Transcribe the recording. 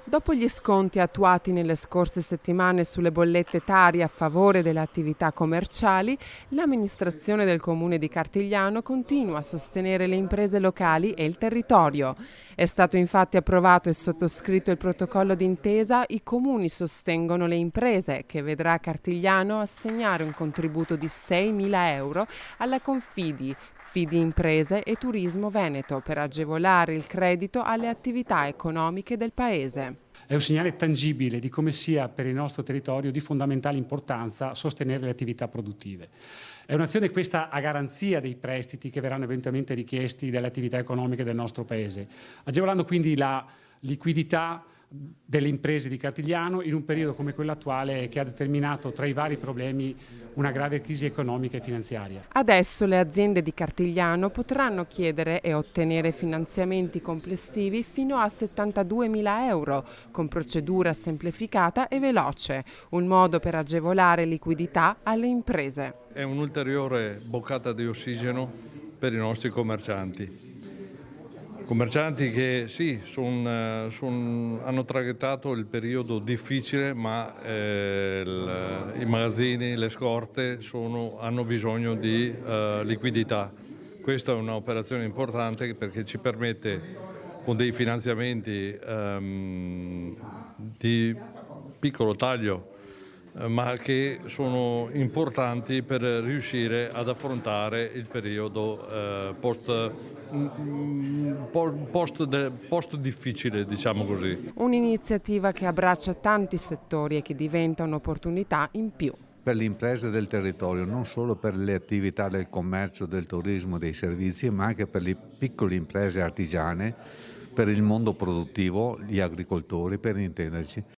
Dopo gli sconti attuati nelle scorse settimane sulle bollette Tari a favore delle attività commerciali, l'amministrazione del comune di Cartigliano continua a sostenere le imprese locali e il territorio. È stato infatti approvato e sottoscritto il protocollo d'intesa I comuni sostengono le imprese, che vedrà Cartigliano assegnare un contributo di 6.000 euro alla Confidi, Fidi Imprese e Turismo Veneto per agevolare il credito alle attività economiche del paese. È un segnale tangibile di come sia per il nostro territorio di fondamentale importanza sostenere le attività produttive. È un'azione questa a garanzia dei prestiti che verranno eventualmente richiesti dalle attività economiche del nostro Paese, agevolando quindi la liquidità delle imprese di Cartigliano in un periodo come quello attuale che ha determinato tra i vari problemi una grave crisi economica e finanziaria. Adesso le aziende di Cartigliano potranno chiedere e ottenere finanziamenti complessivi fino a 72.000 euro, con procedura semplificata e veloce, un modo per agevolare liquidità alle imprese. È un'ulteriore boccata di ossigeno per i nostri commercianti. Commercianti che sì, hanno traghettato il periodo difficile, ma i magazzini, le scorte hanno bisogno di liquidità. Questa è un'operazione importante perché ci permette, con dei finanziamenti di piccolo taglio, ma che sono importanti per riuscire ad affrontare il periodo post difficile, diciamo così. Un'iniziativa che abbraccia tanti settori e che diventa un'opportunità in più. Per le imprese del territorio, non solo per le attività del commercio, del turismo, dei servizi, ma anche per le piccole imprese artigiane, per il mondo produttivo, gli agricoltori, per intenderci.